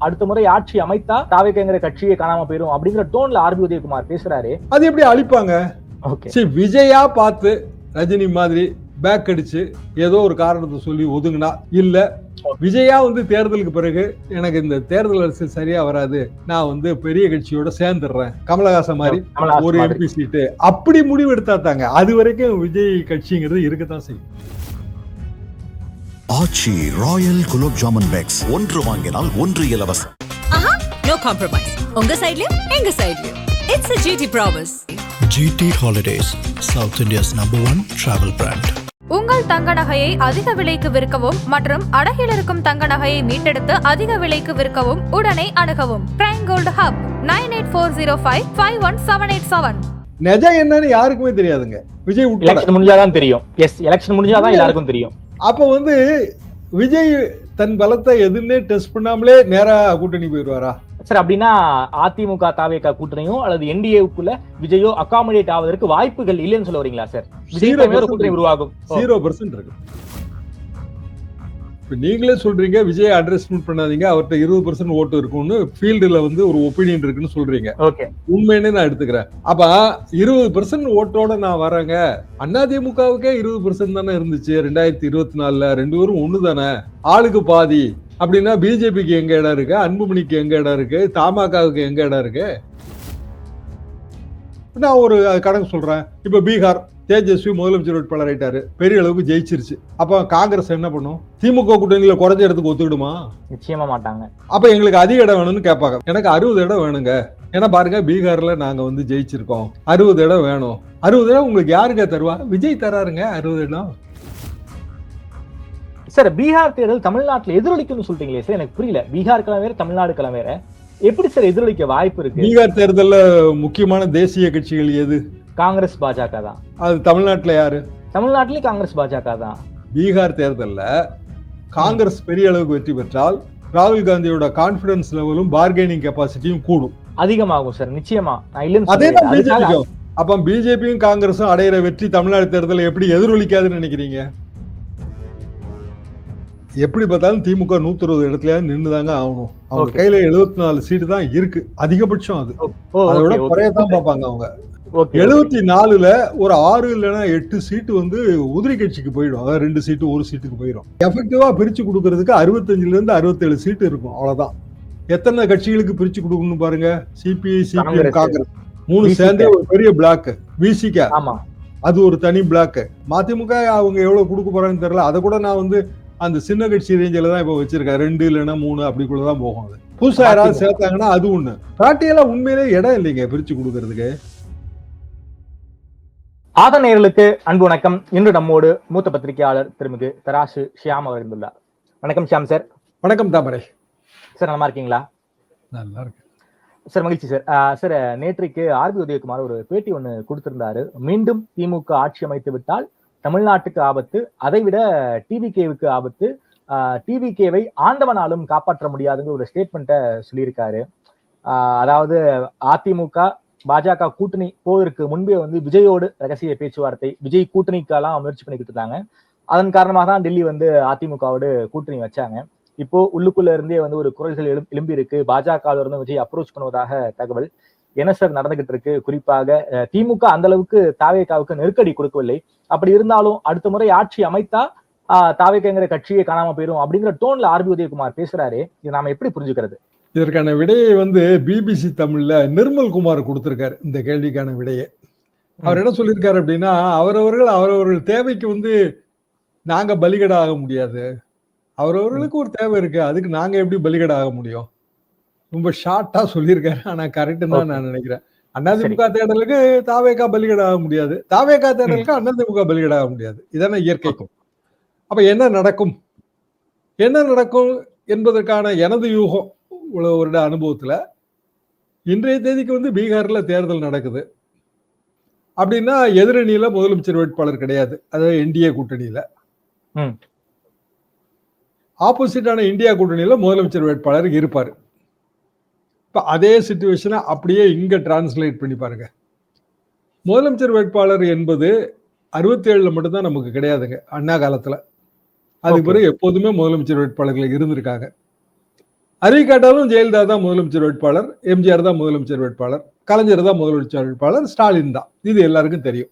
அடுத்த முறை ஆட்சி அமைத்தா தாவேக்காங்கிற கட்சியை காணாம போயிரும் அப்படிங்கிற டோன்ல ஆர்பி உதயகுமார் பேசுறாரு. அது எப்படி அழிப்பாங்க? சரி, விஜயா பார்த்து ரஜினி மாதிரி பேக் அடிச்சு ஏதோ ஒரு காரணத்தை சொல்லி ஒதுங்கினா, இல்ல விஜயா தேர்தலுக்கு பிறகு எனக்கு இந்த தேர்தல் அரசியல் சரியா வராது, நான் பெரிய கட்சியோட சேர்ந்துடுறேன், கமலஹாசன் மாதிரி ஒரு எம்பி சீட்டு, அப்படி முடிவு எடுத்தா தாங்க. அது வரைக்கும் விஜய் கட்சிங்கிறது இருக்கத்தான் செய்யும். ஆச்சி ராயல் குலோப் ஜாமுன் பேக்ஸ், ஒன்று வாங்கினால் ஒன்று இலவசம். No compromise. உங்க சைடுலயும் எங்க சைடுலயும். It's a GT promise. GT Holidays, South India's #1 travel brand. உங்கள் தங்க நகையை அதிக விலைக்கு விற்கவும் மற்றும் அடகில் இருக்கும் தங்க நகையை மீட்டெடுத்து அதிக விலைக்கு விற்கவும் உடனே அணுகவும் பிரைம் கோல்ட் ஹப் 9840551787. நிஜம் என்னன்னு யாருக்குமே தெரியாதுங்க. விஜய் எலெக்ஷன் முடிஞ்சாதான் தெரியும். எஸ், எலெக்ஷன் முடிஞ்சாதான் எல்லாருக்கும் தெரியும். அப்ப விஜய் தன் பலத்தை எதுன்னே டெஸ்ட் பண்ணாமலே நேரா கூட்டணி போயிடுவாரா சார்? அப்படின்னா அதிமுக தாவேகா கூட்டணியோ அல்லது என்டிஏவுக்குள்ள விஜயோ அகாமடேட் ஆவதற்கு வாய்ப்புகள் இல்லைன்னு சொல்ல வரீங்களா சார்? விஜய் கூட்டணி உருவாகும் 0% இருக்கு. நீங்களே சொல்றீங்க விஜய் அண்டர்எஸ்டிமேட் பண்ணாதீங்க, அவர்கிட்ட 20% ஓட்டு இருக்கும்னு ஃபீல்டுல ஒரு ஒப்பீனியன் இருக்குன்னு சொல்றீங்க. உண்மைன்னு நான் எடுத்துக்கிறேன். அப்ப 20% ஓட்டோட நான் வரேங்க. அதிமுகவுக்கே 20% தானே இருந்துச்சு 2024. ரெண்டு பேரும் ஒண்ணு தானே, ஆளுக்கு பாதி. அப்படின்னா பிஜேபிக்கு எங்க இடம் இருக்கு, அன்புமணிக்கு எங்க இடம் இருக்கு, தமாகவுக்கு எங்க இடம் இருக்கு? நான் ஒரு கணக்கு சொல்றேன். இப்ப பீகார் தேஜஸ்வி முதலமைச்சர் வேட்பாளர் ஆயிட்டாரு, பெரிய அளவுக்கு ஜெயிச்சிருச்சு. அப்ப காங்கிரஸ் என்ன பண்ணும்? திமுக கூட்டணியில குறைஞ்ச இடத்துக்கு ஒத்துக்கிடுமா? நிச்சயமா மாட்டாங்க. அப்ப எங்களுக்கு அதிக இடம் வேணும்னு கேட்பாங்க. எனக்கு 60 இடம் வேணுங்க. ஏன்னா பாருங்க, பீகார்ல நாங்க ஜெயிச்சிருக்கோம், 60 இடம் வேணும். 60 இடம் உங்களுக்கு யாருங்க தருவா? விஜய் தராருங்க 60 இடம். சார், பீகார் தேர்தல் தமிழ்நாட்டில் எதிரொலிக்கும்னு சொல்றீங்களே சார், எனக்கு புரியல. பீகார் கிளம் வேற, தமிழ்நாடு கிளம் வேற, எப்படி சார் எதிரொலிக்க வாய்ப்பு இருக்கு? பீகார் தேர்தல்ல முக்கியமான தேசிய கட்சிகள் எது? காங்கிரஸ், பாஜக தான். அது தமிழ்நாட்டுல யாரு? தமிழ்நாட்டிலேயே காங்கிரஸ், பாஜக தான். பீகார் தேர்தல்ல காங்கிரஸ் பெரிய அளவுக்கு வெற்றி பெற்றால் ராகுல் காந்தியோட கான்பிடன்ஸ் லெவலும் பார்கெனிங் கெபாசிட்டியும் கூடும், அதிகமாகும் சார். நிச்சயமா நான் இல்லைன்னு அதேதான் பிஜேபிக்கும். அப்ப பிஜேபியும் காங்கிரஸும் அடையிற வெற்றி தமிழ்நாடு தேர்தலை எப்படி எதிரொலிக்காதுன்னு நினைக்கிறீங்க? எப்படி பார்த்தாலும் திமுக 120 இடத்துல நின்றுதாங்க ஆகணும். அவங்க கையில 74 சீட்டு தான் இருக்கு, அதிகபட்சம். அதோட குறையத்தான் பார்ப்பாங்க அவங்க. 74ல ஒரு 6 இல்லைன்னா 8 சீட்டு உதிரி கட்சிக்கு போயிடும். அதாவது 2 சீட்டு 1 சீட்டுக்கு போயிடும். எஃபெக்டிவா பிரிச்சு கொடுக்கறதுக்கு 65ல இருந்து 67 சீட்டு இருக்கும், அவ்வளவுதான். எத்தனை கட்சிகளுக்கு பிரிச்சு கொடுக்கணும்னு பாருங்க. சிபிஐ, சிபிஎம், காங்கிரஸ் 3 சேர்ந்தே ஒரு பெரிய பிளாக். விசிக அது ஒரு தனி பிளாக். மதிமுக அவங்க எவ்வளவு கொடுக்க போறாங்கன்னு தெரியல. அதை கூட நான் அந்த சின்ன கட்சி ரேஞ்சில தான் இப்ப வச்சிருக்கேன். 2 இல்லைன்னா 3 அப்படிக்குள்ளதான் போகும். அது புதுசா யாராவது சேர்த்தாங்கன்னா அது ஒண்ணு. பாட்டியெல்லாம் உண்மையிலே இடம் இல்லைங்க பிரிச்சு கொடுக்கறதுக்கு. நேயர்களுக்கு அன்பு வணக்கம். இன்று நம்மோடு மூத்த பத்திரிகையாளர் திருமிகு தராசு ஷியாம் அவர் இருந்துள்ளார். வணக்கம் ஷியாம் சார். வணக்கம் தாமரை சார், நல்லா இருக்கீங்களா? நல்லா இருக்கு சார், மகிழ்ச்சி சார். சார், நேற்றைக்கு ஆர்பி உதயகுமார் ஒரு பேட்டி ஒண்ணு கொடுத்திருந்தாரு. மீண்டும் திமுக ஆட்சி அமைத்து விட்டால் தமிழ்நாட்டுக்கு ஆபத்து, அதை விட டிவிகேவுக்கு ஆபத்து, டிவிகேவை ஆண்டவனாலும் காப்பாற்ற முடியாதுங்கிற ஒரு ஸ்டேட்மெண்ட்டை சொல்லியிருக்காரு. அதாவது அதிமுக பாஜக கூட்டணி போவதற்கு முன்பே விஜயோடு ரகசிய பேச்சுவார்த்தை, விஜய் கூட்டணிக்கெல்லாம் முயற்சி பண்ணிக்கிட்டு இருந்தாங்க. அதன் காரணமாக தான் டெல்லி அதிமுகவோடு கூட்டணி வச்சாங்க. இப்போ உள்ளுக்குள்ள இருந்தே ஒரு குரல்கள் எழும்பி இருக்கு. பாஜகவில் இருந்து விஜய் அப்ரோச் பண்ணுவதாக தகவல். என்ன சார் நடந்துகிட்டு இருக்கு? குறிப்பாக திமுக அந்த அளவுக்கு தாவேகாவுக்கு நெருக்கடி கொடுக்கவில்லை. அப்படி இருந்தாலும் அடுத்த முறை ஆட்சி அமைத்தா தாவேகாங்கிற கட்சியை காணாம போயிரும் அப்படிங்கிற டோன்ல ஆர்பி உதயகுமார் பேசுறாரு. இது நாம எப்படி புரிஞ்சுக்கிறது? இதற்கான விடையை பிபிசி தமிழ்ல நிர்மல் குமார் கொடுத்திருக்காரு. இந்த கேள்விக்கான விடையை அவர் என்ன சொல்லியிருக்காரு அப்படின்னா, அவரவர்கள் தேவைக்கு நாங்க பலிகடை ஆக முடியாது. அவரவர்களுக்கு ஒரு தேவை இருக்கு, அதுக்கு நாங்க எப்படி பலிகடை ஆக முடியும்? ரொம்ப ஷார்ட்டா சொல்லியிருக்காரு. ஆனா கரெக்ட் தான் நான் நினைக்கிறேன். அதிமுக தேர்தலுக்கு தாவேகா பலிகடை ஆக முடியாது, தாவேகா தேர்தலுக்கு அதிமுக பலிகடை ஆக முடியாது. இதான இயற்கைக்கும். அப்ப என்ன நடக்கும் என்பதற்கான எனது யூகம் வருட அனுபவத்துல இன்றைய தேதிக்கு பீகார்ல தேர்தல் நடக்குது அப்படின்னா எதிரணியில முதலமைச்சர் வேட்பாளர் கிடையாது. அதாவது என்டிஏ கூட்டணியில ஆப்போசிட்டான இந்தியா கூட்டணியில முதலமைச்சர் வேட்பாளர் இருப்பாரு. இப்ப அதே சிச்சுவேஷனை அப்படியே இங்க டிரான்ஸ்லேட் பண்ணி பாருங்க. முதலமைச்சர் வேட்பாளர் என்பது 67ல மட்டும்தான் நமக்கு கிடையாதுங்க. அண்ணா காலத்துல அதுக்கு பிறகு எப்போதுமே முதலமைச்சர் வேட்பாளர்கள் இருந்திருக்காங்க. அறிவிக்காட்டாலும் ஜெயலலிதா தான் முதலமைச்சர் வேட்பாளர், எம்ஜிஆர் தான் முதலமைச்சர் வேட்பாளர், கலைஞர் தான் முதலமைச்சர் வேட்பாளர், ஸ்டாலின் தான். இது எல்லாருக்கும் தெரியும்.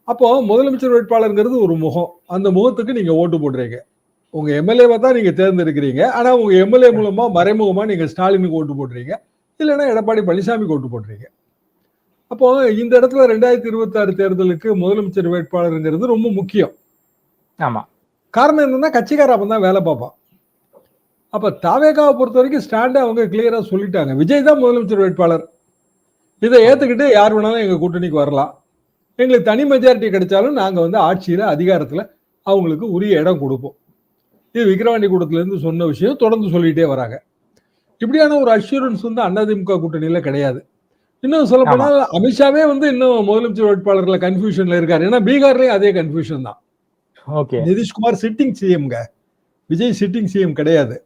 அப்போ முதலமைச்சர் வேட்பாளருங்கிறது ஒரு முகம். அந்த முகத்துக்கு நீங்க ஓட்டு போடுறீங்க. உங்க எம்எல்ஏவை தான் நீங்க தேர்ந்தெடுக்கிறீங்க. ஆனா உங்க எம்எல்ஏ மூலமா மறைமுகமா நீங்க ஸ்டாலினுக்கு ஓட்டு போடுறீங்க, இல்லைன்னா எடப்பாடி பழனிசாமிக்கு ஓட்டு போடுறீங்க. அப்போ இந்த இடத்துல 2026 தேர்தலுக்கு முதலமைச்சர் வேட்பாளருங்கிறது ரொம்ப முக்கியம். ஆமா. காரணம் என்னன்னா கட்சிக்கார அப்பதான் வேலை பார்ப்பான். அப்ப தாவேகாவை பொறுத்த வரைக்கும் ஸ்டாண்டை அவங்க கிளியரா சொல்லிட்டாங்க, விஜய் தான் முதலமைச்சர் வேட்பாளர். இதை ஏத்துக்கிட்டு யார் வேணாலும் எங்க கூட்டணிக்கு வரலாம், எங்களுக்கு தனி மெஜாரிட்டி கிடைச்சாலும் நாங்க ஆட்சியில அதிகாரத்துல அவங்களுக்கு உரிய இடம் கொடுப்போம். இது விக்கிரவாண்டி கூட்டத்துல இருந்து சொன்ன விஷயம் தொடர்ந்து சொல்லிட்டே வராங்க. இப்படியான ஒரு அஷூரன்ஸ் அதிமுக கூட்டணியில கிடையாது. இன்னும் சொல்ல போனால் அமித்ஷாவே இன்னும் முதலமைச்சர் வேட்பாளர்ல கன்ஃபியூஷன்ல இருக்காரு. ஏன்னா பீகார்லயும் அதே கன்ஃபியூஷன் தான். நிதிஷ்குமார் சிட்டிங் சிஎம்ங்க, விஜய் சிட்டிங் சிஎம் கிடையாது.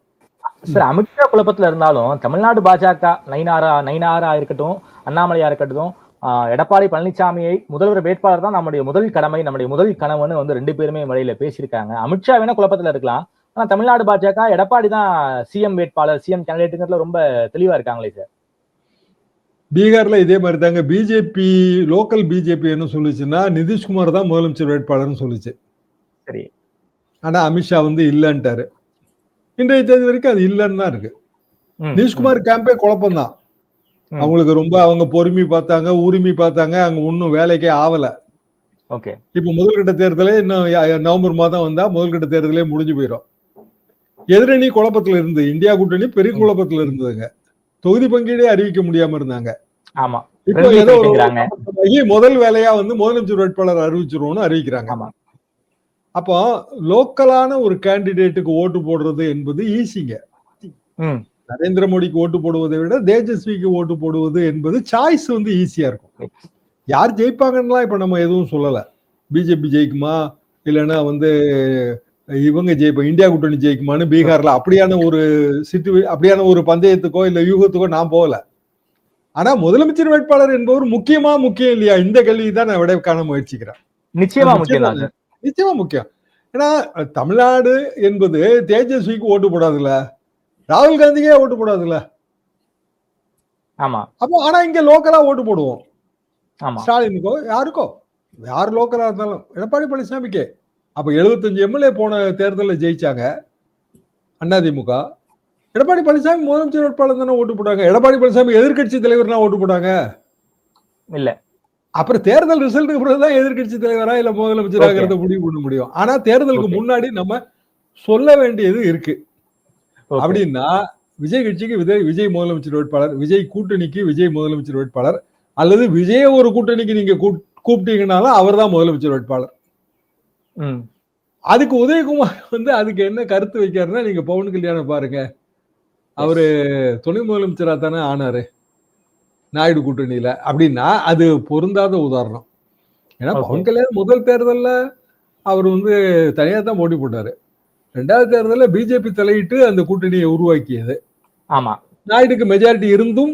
சார், அமித்ஷா குழப்பத்துல இருந்தாலும் தமிழ்நாடு பாஜக நயினாரா இருக்கட்டும், அண்ணாமலையா இருக்கட்டும், எடப்பாடி பழனிசாமியை முதல்வர் வேட்பாளர் தான் நம்முடைய முதல் கடமை, நம்முடைய முதல் கனவுன்னு 2 பேருமே முறையில பேசியிருக்காங்க. அமித்ஷா வேணா குழப்பத்துல இருக்கலாம், ஆனா தமிழ்நாடு பாஜக எடப்பாடி தான் சிஎம் வேட்பாளர், சிஎம் கேண்டிடேட்ங்கிறதுல ரொம்ப தெளிவா இருக்காங்களே சார். பீகார்ல இதே மாதிரி தாங்க. பிஜேபி லோக்கல் பிஜேபி என்ன சொல்லுச்சுன்னா நிதிஷ்குமார் தான் முதலமைச்சர் வேட்பாளர்னு சொல்லுச்சு. சரி. ஆனா அமித்ஷா இல்லன்ட்டாரு. இன்றைய தேதி வரைக்கும் அது இல்லன்னு தான் இருக்கு. நிதிஷ்குமார் கேம்பே குழப்பம்தான். அவங்களுக்கு ரொம்ப அவங்க பொறுமை பார்த்தாங்க, உரிமை பார்த்தாங்க, அங்க ஒன்னும் வேலைக்கே ஆவல. இப்ப முதல்கட்ட தேர்தலே இன்னும் நவம்பர் மாதம் வந்தா முதல்கட்ட தேர்தலே முடிஞ்சு போயிடும். எதிரணி குழப்பத்துல இருந்து, இந்தியா கூட்டணி பெரிய குழப்பத்துல இருந்ததுங்க. தொகுதி பங்கீடே அறிவிக்க முடியாம இருந்தாங்க. இப்போ ஏதோ முதல் வேலையா முதலமைச்சர் வேட்பாளர் அறிவிச்சிருவோம்னு அறிவிக்கிறாங்க. அப்போ லோக்கலான ஒரு கேண்டிடேட்டுக்கு ஓட்டு போடுறது என்பது ஈஸிங்க. நரேந்திர மோடிக்கு ஓட்டு போடுவதை விட தேஜஸ்விக்கு ஓட்டு போடுவது என்பது சாய்ஸ் ஈஸியா இருக்கும். யார் ஜெயிப்பாங்கன்னா இப்ப நம்ம எதுவும் சொல்லல. பிஜேபி ஜெயிக்குமா இல்லைன்னா இவங்க ஜெயிப்போம், இந்தியா கூட்டணி ஜெயிக்குமான்னு பீகார்ல அப்படியான ஒரு பந்தயத்துக்கோ இல்ல யூகத்துக்கோ நான் போகல. ஆனா முதலமைச்சர் வேட்பாளர் என்பவர் முக்கியம் இல்லையா? இந்த கேள்விதான் நான் விட காண முயற்சிக்கிறேன். நிச்சயமா முக்கியம், நிச்சயமா முக்கியம். ஏன்னா தமிழ்நாடு என்பது தேஜஸ்விக்கு ஓட்டு போடாதுல்ல, ராகுல் காந்திக்கே ஓட்டு போடாதுல்ல. ஆமா. அப்போ ஆனா இங்க லோக்கலா ஓட்டு போடுவோம். ஸ்டாலினுக்கோ யாருக்கோ, யார் லோக்கலா இருந்தாலும் எடப்பாடி பழனிசாமிக்கே. அப்ப 75 எம்எல்ஏ போன தேர்தலில் ஜெயிச்சாங்க அதிமுக. எடப்பாடி பழனிசாமி முதலமைச்சர் வேட்பாளர் தானே ஓட்டு போட்டாங்க. எடப்பாடி பழனிசாமி எதிர்கட்சி தலைவர்னா ஓட்டு போட்டாங்க இல்ல. அப்புறம் தேர்தல் ரிசல்ட்டுக்கு பிறகுதான் எதிர்கட்சி தலைவரா இல்ல முதலமைச்சராக முடிவு பண்ண முடியும். ஆனா தேர்தலுக்கு முன்னாடி நம்ம சொல்ல வேண்டியது இருக்கு. அப்படின்னா விஜய் கட்சிக்கு விஜய் முதலமைச்சர் வேட்பாளர், விஜய் கூட்டணிக்கு விஜய் முதலமைச்சர் வேட்பாளர், அல்லது விஜய ஒரு கூட்டணிக்கு நீங்க கூப்பிட்டீங்கன்னாலும் அவர் தான் முதலமைச்சர் வேட்பாளர். அதுக்கு உதயகுமார் அதுக்கு என்ன கருத்து வைக்காருன்னா, நீங்க பவன் கல்யாணம் பாருங்க, அவரு துணை முதலமைச்சரா தானே ஆனாரு நாயுடு கூட்டணியில. அப்படின்னா அது பொருந்தாத உதாரணம். ஏன்னா பவன் கல்யாணம் முதல் தேர்தல்ல அவர் தனியா தான் போட்டி போட்டாரு. 2வது தேர்தலில் பிஜேபி தலையிட்டு அந்த கூட்டணியை உருவாக்கியது. ஆமா. நாயுடுக்கு மெஜாரிட்டி இருந்தும்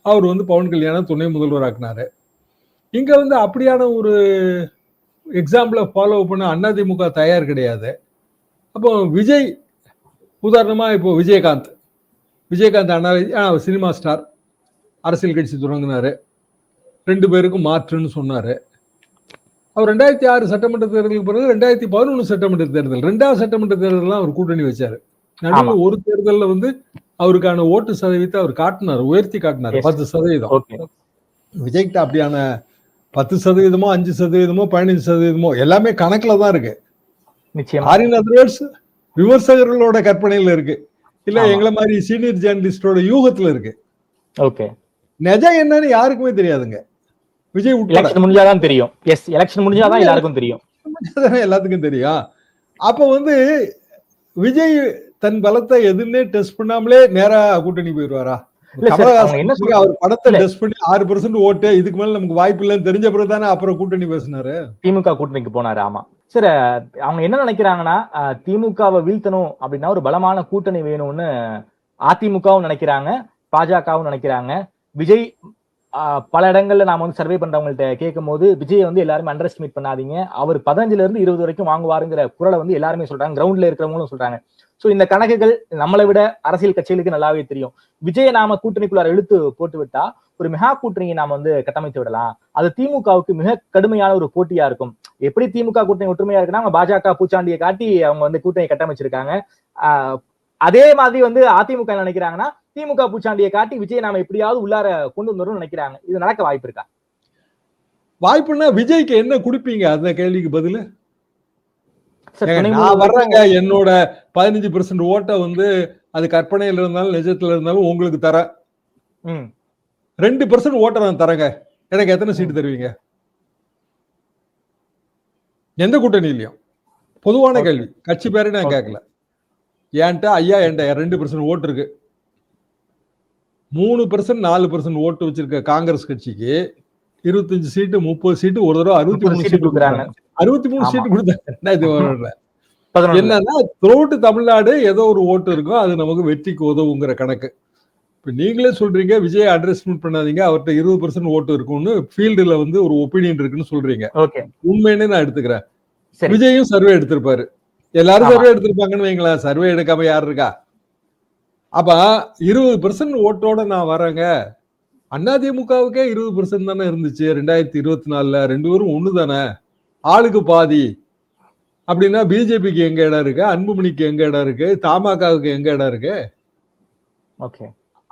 அவர் பவன் கல்யாணம் துணை முதல்வர் ஆக்கினாரு. இங்க அப்படியான ஒரு எக்ஸாம்பிள ஃபாலோ பண்ண அதிமுக தயார் கிடையாது. அப்போ விஜய் உதாரணமா இப்போ விஜயகாந்த் சினிமா ஸ்டார், அரசியல் கட்சி தொடங்கினாரு, 2 பேருக்கும் மாற்றுன்னு சொன்னாரு. அவர் 2006 சட்டமன்ற தேர்தலுக்கு பிறகு 2011 சட்டமன்ற தேர்தல், 2வது சட்டமன்ற தேர்தலாம் அவர் கூட்டணி வச்சாரு. நடுவில் ஒரு தேர்தலில் அவருக்கான ஓட்டு சதவீதத்தை அவர் காட்டினார், உயர்த்தி காட்டினார் 10%. விஜய்கிட்ட அப்படியான 10%, 5%, 15% எல்லாமே கணக்குல தான் இருக்கு. விமர்சகர்களோட கற்பனையில இருக்கு, இல்ல எங்களை மாதிரி சீனியர் ஜேர்னலிஸ்டோட யூகத்துல இருக்கு. நிஜம் என்னன்னு யாருக்குமே தெரியாதுங்க. விஜய் முடிஞ்சாதான் தெரியும். எலெக்ஷன் முடிஞ்சாதான் எல்லாருக்கும் தெரியும், எல்லாத்துக்கும் தெரியும். அப்ப விஜய் தன் பலத்தை எதுன்னே டெஸ்ட் பண்ணாமலே நேரா கூட்டணி போயிடுவாரா? அவர் படத்தை டெஸ்ட் பண்ணி 6% ஓட்டு, இதுக்கு மேல நமக்கு வாய்ப்பு இல்லைன்னு தெரிஞ்ச பிறகு தானே அப்புறம் கூட்டணி பேசினாரு, திமுக கூட்டணிக்கு போனாரு. ஆமா சார், அவங்க என்ன நினைக்கிறாங்கன்னா, திமுகவை வீழ்த்தணும் அப்படின்னா ஒரு பலமான கூட்டணி வேணும்னு அதிமுகவும் நினைக்கிறாங்க, பாஜகவும் நினைக்கிறாங்க. விஜய் பல இடங்கள்ல நாம சர்வே பண்றவங்கள்ட்ட கேட்கும் போது விஜய் எல்லாருமே அண்டர் எஸ்டிமேட் பண்ணாதீங்க, அவர் 15 இருந்து 20 வரைக்கும் வாங்குவாருங்கிற குரலை எல்லாருமே சொல்றாங்க, கிரவுண்ட்ல இருக்கிறவங்களும் சொல்றாங்க. சோ இந்த கணக்குகள் நம்மளை விட அரசியல் கட்சிகளுக்கு நல்லாவே தெரியும். விஜய நாம கூட்டணிக்குள்ளார இழுத்து போட்டு விட்டா ஒரு மெகா கூட்டணியை நாம வந்து கட்டமைத்து விடலாம். அது திமுகவுக்கு மிக கடுமையான ஒரு போட்டியா இருக்கும். எப்படி திமுக கூட்டணி ஒற்றுமையா இருக்குன்னா அவங்க பாஜக பூச்சாண்டியை காட்டி அவங்க வந்து கூட்டணியை கட்டமைச்சிருக்காங்க. அதே மாதிரி வந்து அதிமுக நினைக்கிறாங்கன்னா திமுக பூச்சாண்டியை காட்டி விஜய் நாம எப்படியாவது உள்ளார கொண்டு வந்துடும் நினைக்கிறாங்க. இது நடக்க வாய்ப்பு இருக்கா? வாய்ப்புன்னா விஜய்க்கு என்ன குடுப்பீங்க? அந்த கேள்விக்கு பதில் நான் வர்றேங்க, என்னோட 15% ஓட்டை வந்து அது கற்பனையில இருந்தாலும் நிஜத்துல இருந்தாலும் உங்களுக்கு தரேன். 2% ஓட்டை நான் தரேங்க, எனக்கு எத்தனை சீட்டு தருவீங்க? எந்த கூட்டணியிலையும் பொதுவான கேள்வி, கட்சி பேரே நான் கேட்கல. என்கிட்ட ஐயா என்கிட்ட 2% ஓட்டு இருக்கு. 3% 4% ஓட்டு வச்சிருக்க காங்கிரஸ் கட்சிக்கு 25 சீட்டு 30 சீட்டு ஒரு தடவை 63 சீட்டு கொடுக்குறாங்க. 63 சீட்டு கொடுத்தாங்க. என்னன்னா த்ரோட்டு தமிழ்நாடு ஏதோ ஒரு ஓட்டு இருக்கும், அது நமக்கு வெற்றிக்கு உதவுங்கிற கணக்கு. இப்ப நீங்களே சொல்றீங்க விஜய் அட்ரஸ்மெண்ட் பண்ணாதீங்க, அவர்கிட்ட 20% ஓட்டு இருக்கும்னு ஃபீல்டுல வந்து ஒரு ஒப்பீனியன் இருக்குன்னு சொல்றீங்க. உண்மைன்னு நான் எடுத்துக்கிறேன். விஜயும் சர்வே எடுத்திருப்பாரு, எல்லாரும் சர்வே எடுத்திருப்பாங்கன்னு வைங்களேன். சர்வே எடுக்காம யார் இருக்கா? அப்ப 20% ஓட்டோட நான் வரேங்க. அதிமுகவுக்கே 20% தானே இருந்துச்சு 2024. ரெண்டு பேரும் ஒண்ணு தானே, ஆளுக்கு பாதி. அப்படின்னா பிஜேபிக்கு எங்க இடம் இருக்கு, அன்புமணிக்கு எங்க இடம் இருக்கு, தமாகவுக்கு எங்க இடம் இருக்கு?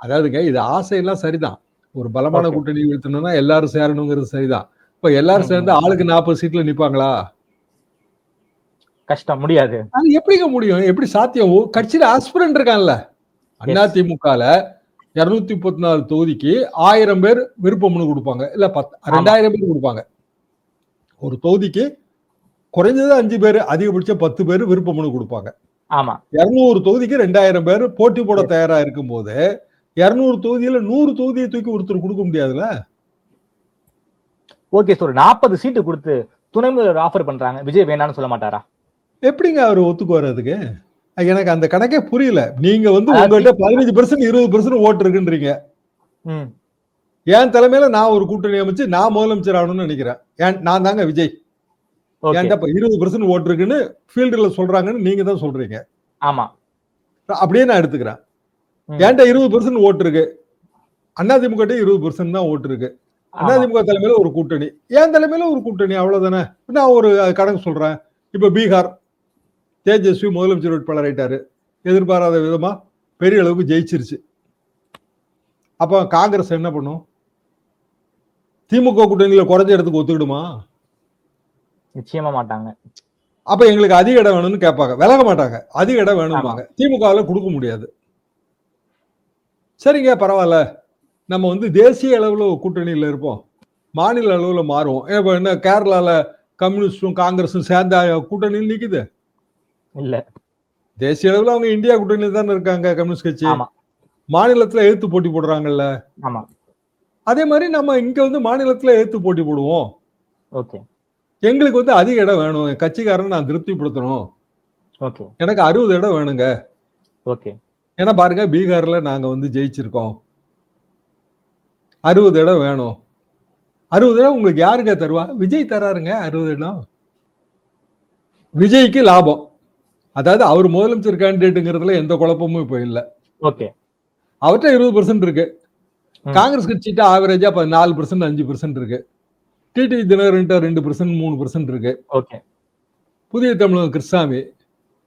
அதாவதுங்க இது ஆசையெல்லாம் சரிதான். ஒரு பலமான கூட்டணி வீழ்த்தணும்னா எல்லாரும் சேரணுங்கிறது சரிதான். இப்ப எல்லாரும் சேர்ந்து ஆளுக்கு 40 சீட்ல நிப்பாங்களா? கஷ்டம், முடியாது. அது எப்படிங்க முடியும்? எப்படி சாத்தியம்? கட்சியில ஆஸ்பிரண்ட் இருக்கான்ல. அதிமுகல 234 தொகுதிக்கு 1000 பேர் விருப்ப மனு கொடுப்பாங்க, இல்ல 2000 பேர் கொடுப்பாங்க. ஒரு தொகுதிக்கு குறைஞ்சது 5 பேர், அதிகபட்சம் 10 பேர் விருப்ப மனு கொடுப்பாங்க. 200 தொகுதிக்கு 2000 பேர் போட்டி போட தயாரா இருக்கும் போது 200 தொகுதியில 100 தொகுதியை தூக்கி ஒருத்தர் கொடுக்க முடியாதுல்ல. ஓகே சார், 40 சீட்டு கொடுத்து துணை முதல்வர் ஆஃபர் பண்றாங்க, விஜய் வேணாம்னு சொல்ல மாட்டாரா? எப்படிங்க அவர் ஒத்துக்குவாரு? அதுக்கு எனக்கு அந்த கணக்கே புரியல. நீங்க வந்து உங்கள்கிட்ட 15% 20% ஓட்டு இருக்குன்றீங்க. என் தலைமையில நான் ஒரு கூட்டணி அமைச்சு நான் முதலமைச்சர் ஆகணும்னு நினைக்கிறேன். நான் தாங்க விஜய். என்கிட்ட 20% ஓட்டு இருக்குன்னு ஃபீல்டுல சொல்றாங்கன்னு நீங்க தான் சொல்றீங்க. ஆமா, அப்படியே நான் எடுத்துக்கிறேன். என்கிட்ட 20% ஓட்டு இருக்கு, அதிமுக 20% தான் ஓட்டு இருக்கு. அதிமுக தலைமையில ஒரு கூட்டணி, என் தலைமையில ஒரு கூட்டணி, அவ்வளவுதானே. நான் ஒரு கணக்கு சொல்றேன். இப்ப பீகார் தேஜஸ்வி முதலமைச்சர் வேட்பாளர் ஆயிட்டாரு, எதிர்பாராத விதமா பெரிய அளவுக்கு ஜெயிச்சிருச்சு. அப்ப காங்கிரஸ் என்ன பண்ணும்? திமுக கூட்டணியில குறைஞ்ச இடத்துக்கு ஒத்துக்கிடுமா? நிச்சயமா மாட்டாங்க. அப்ப எங்களுக்கு அதிக இடம் வேணும்னு கேட்பாங்க, விலக மாட்டாங்க. அதிக இடம் வேணும்பாங்க. திமுகவில் கொடுக்க முடியாது. சரிங்க, பரவாயில்ல, நம்ம வந்து தேசிய அளவுல கூட்டணியில இருப்போம், மாநில அளவுல மாறுவோம். இப்ப என்ன கேரளால கம்யூனிஸ்டும் காங்கிரஸும் சேர்ந்த கூட்டணியில் நிக்குது இல்ல. தேசிய அளவுல அவங்க இந்தியா கூட்டணியில் தானே இருக்காங்க கம்யூனிஸ்ட் கட்சி. மாநிலத்துல எதிர்த்து போட்டி போடுறாங்கல்ல. அதே மாதிரி நம்ம இங்க வந்து மாநிலத்துல எதிர்த்து போட்டி போடுவோம். எங்களுக்கு வந்து அதிக இடம் வேணும், கட்சிக்காரன் நான் திருப்திப்படுத்தணும், எனக்கு 60 இடம் வேணுங்க. ஏன்னா பாருங்க, பீகார்ல நாங்க வந்து ஜெயிச்சிருக்கோம், 60 இடம் வேணும். 60 இடம் உங்களுக்கு யாருங்க தருவா? விஜய் தராருங்க 60 இடம். விஜய்க்கு லாபம். அதாவது அவர் முதலமைச்சர் கேண்டிடேட்டுங்கிறதுல எந்த குழப்பமும் இப்ப இல்ல. அவர்கிட்ட 20% இருக்கு. காங்கிரஸ் கட்சிட்ட ஆவரேஜா 4% 5% இருக்கு. டிடி தினகரன் 2% 3% இருக்கு. புதிய தமிழக கிருஷ்ணசாமி.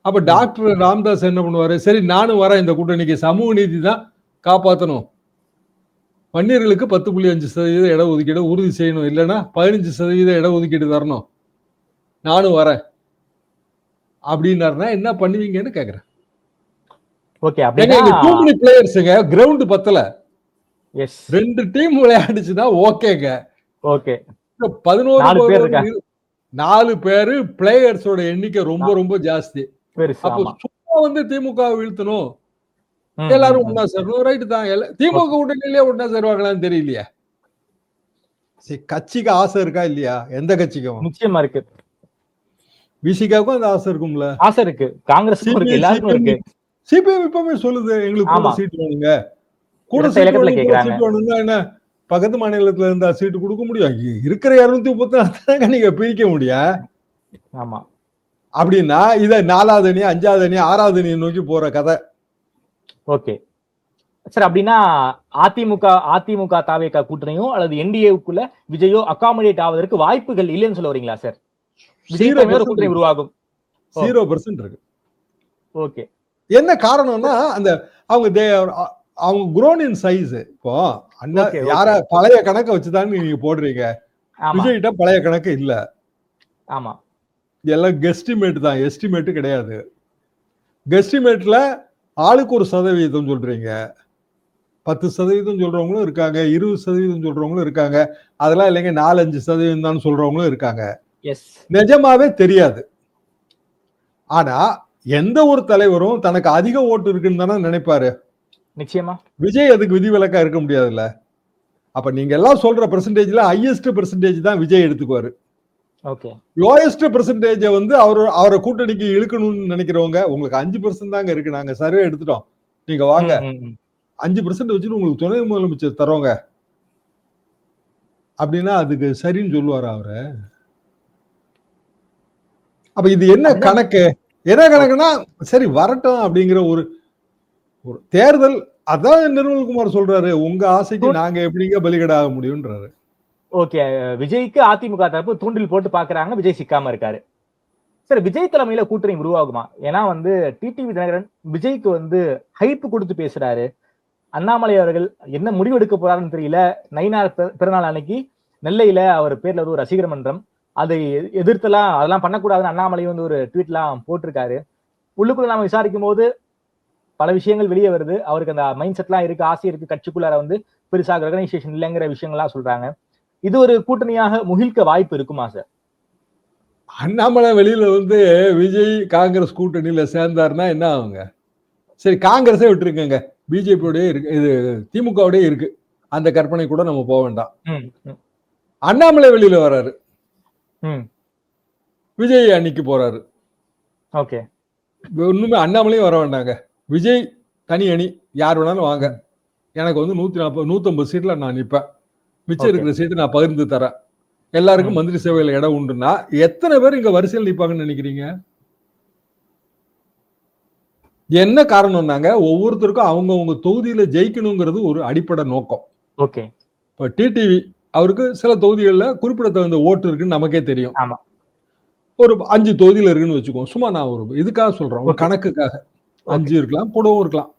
அப்ப டாக்டர் ராமதாஸ் என்ன பண்ணுவாரு? சரி, நானும் வரேன் இந்த கூட்டணிக்கு, சமூக நீதி தான் காப்பாற்றணும், வன்னியர்களுக்கு 10.5% இட ஒதுக்கீடு உறுதி செய்யணும், இல்லைன்னா 15% இட ஒதுக்கீடு தரணும், நானும் வரேன் அப்படின்னாருன்னா என்ன பண்ணுவீங்கன்னு கேக்குறேன். பிளேயர்ஸுங்க கிரவுண்ட் பத்தல, 2 டீம் விளையாடுச்சுன்னா ஓகேங்க. 4 பேரு பிளேயர்ஸோட எண்ணிக்கை ரொம்ப ரொம்ப ஜாஸ்தி. அப்போ சும்மா வந்து திமுக வீழ்த்தணும், எல்லாரும் ஒன்னா சேரணும், ரைட்டு தான். திமுக கூட்டணியிலே ஒன்னா சேருவாங்களான்னு தெரியலையா? கட்சிக்கு ஆசை இருக்கா இல்லையா? எந்த கட்சிக்கும் நிச்சயமா இருக்கு. விசிகாவுக்கும் அந்த ஆசை இருக்கும்ல. ஆசை இருக்கு, காங்கிரஸுக்கும் இருக்கு, எல்லாருக்கும் இருக்கு. சிபிஎம் இப்பவுமே சொல்லுது எங்களுக்கு கூட சீட் வேணுங்க, கூட சீட் வேணும்னா என்ன பக்கத்து மாநிலத்துல இருந்தா சீட்டு கொடுக்க முடியும்? இருக்கிற 234 நீங்க பிரிக்க முடியும். அப்படின்னா இதை 4வது அணி 5வது அணி 6வது அணியை நோக்கி போற கதை. ஓகே சார், அப்படின்னா அதிமுக தாவேகா கூட்டணியும் அல்லது என்டிஏவுக்குள்ள விஜயோ அகாமடேட் ஆவதற்கு வாய்ப்புகள் இல்லைன்னு சொல்ல வரீங்களா சார்? விஜய் தலைமையோட கூட்டணி உருவாகும் 0% இருக்கு. ஓகே, என்ன காரணம்னா அந்த அவங்க grown in size. இப்போ அண்ணா யார பழைய கணக்கை வச்சுதான் நீங்க போடுறீங்க. விஜய்கிட்ட பழைய கணக்கு இல்ல. ஆமா, எல்லாம் கெஸ்டிமேட் தான், எஸ்டிமேட் கிடையாது. கெஸ்டிமேட்ல ஆளுக்கு ஒரு சதவீதம் சொல்றீங்க. 10% சொல்றவங்களும் இருக்காங்க, 20% சொல்றவங்களும் இருக்காங்க. அதெல்லாம் இல்லைங்க 4-5% தான் சொல்றவங்களும் இருக்காங்க. நிஜமாவே தெரியாது. ஆனா எந்த ஒரு தலைவரும் தனக்கு அதிக ஓட்டு இருக்குன்னு தானே நினைப்பாரு. நிச்சயமா விஜய் அதுக்கு விதிவிலக்கா இருக்க முடியாதுல்ல. அப்ப நீங்க எல்லாம் சொல்ற பெர்சன்டேஜ்ல ஹையஸ்ட் பெர்சன்டேஜ் தான் விஜய் எடுத்துக்குவாரு. ஓகே, லோயஸ்ட் பெர்சன்டேஜ் வந்து அவரை கூட்டணிக்கு இழுக்கணும்னு நினைக்கிறவங்க, உங்களுக்கு 5% தாங்க இருக்கு, நாங்க சர்வே எடுத்துட்டோம், நீங்க வாங்க 5% வச்சுட்டு உங்களுக்கு துணை முதலமைச்சர் தரோங்க அப்படின்னா அதுக்கு சரின்னு சொல்லுவாரு அவரு. அப்ப இது என்ன கணக்கு? என்ன கணக்குன்னா சரி வரட்டும் அப்படிங்கிற ஒரு தேர்தல். அதான் நிர்மல்குமார் சொல்றாரு, உங்க ஆசைக்கு நாங்க எப்படிங்க பலிகடா ஆக முடியும்ன்றாரு. ஓகே, விஜய்க்கு அதிமுக தரப்பு தூண்டில் போட்டு பாக்குறாங்க, விஜய் சிக்காம இருக்காரு. சரி, விஜய் தலைமையில கூட்டணி உருவாகுமா? ஏன்னா வந்து டிடிவி தினகரன் விஜய்க்கு வந்து ஹைப் கொடுத்து பேசுறாரு. அண்ணாமலை அவர்கள் என்ன முடிவு எடுக்க போறாருன்னு தெரியல. நயினார் பிறநாள் அன்னைக்கு நெல்லையில அவர் பேர்ல ஒரு ரசிகர் மன்றம், அதை எதிர்த்தெல்லாம் அதெல்லாம் பண்ணக்கூடாதுன்னு அண்ணாமலை வந்து ஒரு ட்வீட்லாம் போட்டிருக்காரு. உள்ளுக்குள்ள நாம விசாரிக்கும் போது பல விஷயங்கள் வெளியே வருது. அவருக்கு அந்த மைண்ட் செட்லாம் இருக்கு, ஆசை இருக்கு, கட்சிக்குள்ளார வந்து பெருசாக ரெகனைசேஷன் இல்லைங்கிற விஷயங்கள்லாம் சொல்றாங்க. இது ஒரு கூட்டணியாக முகிழ்க்க வாய்ப்பு இருக்குமா சார்? அண்ணாமலை வெளியில வந்து விஜய் காங்கிரஸ் கூட்டணியில சேர்ந்தாருன்னா என்ன ஆகுங்க? சரி, காங்கிரஸே விட்டுருக்கங்க, பிஜேபியோடய இருக்கு, இது திமுகவோடய இருக்கு, அந்த கற்பனை கூட நம்ம போக வேண்டாம். அண்ணாமலை வெளியில வர்றாரு, விஜய் அன்னைக்கு போறாரு. ஓகே, ஒண்ணுமே அண்ணாமலையும் வர வேண்டாங்க, விஜய் தனி அணி, யார் வேணாலும் வாங்க, எனக்கு வந்து 150 சீட்ல நான் நிற்பேன், மிச்சம் இருக்கிற சீட்டு நான் பகிர்ந்து தரேன், எல்லாருக்கும் மந்திரி சேவையில இடம் உண்டுன்னா எத்தனை பேர் இங்க வரிசையில் நிற்பாங்கன்னு நினைக்கிறீங்க? என்ன காரணம்னாங்க, ஒவ்வொருத்தருக்கும் அவங்கவுங்க தொகுதியில ஜெயிக்கணுங்கிறது ஒரு அடிப்படை நோக்கம். ஓகே, இப்ப டிடிவி அவருக்கு சில தொகுதிகளில் குறிப்பிடத்தகுந்த ஓட்டு இருக்குன்னு நமக்கே தெரியும். ஒரு 5 தொகுதியில இருக்குன்னு வச்சுக்கோ, சும்மா நான் ஒரு இதுக்காக சொல்றேன், ஒரு கணக்குக்காக 5 இருக்கலாம், கூடவும் இருக்கலாம்.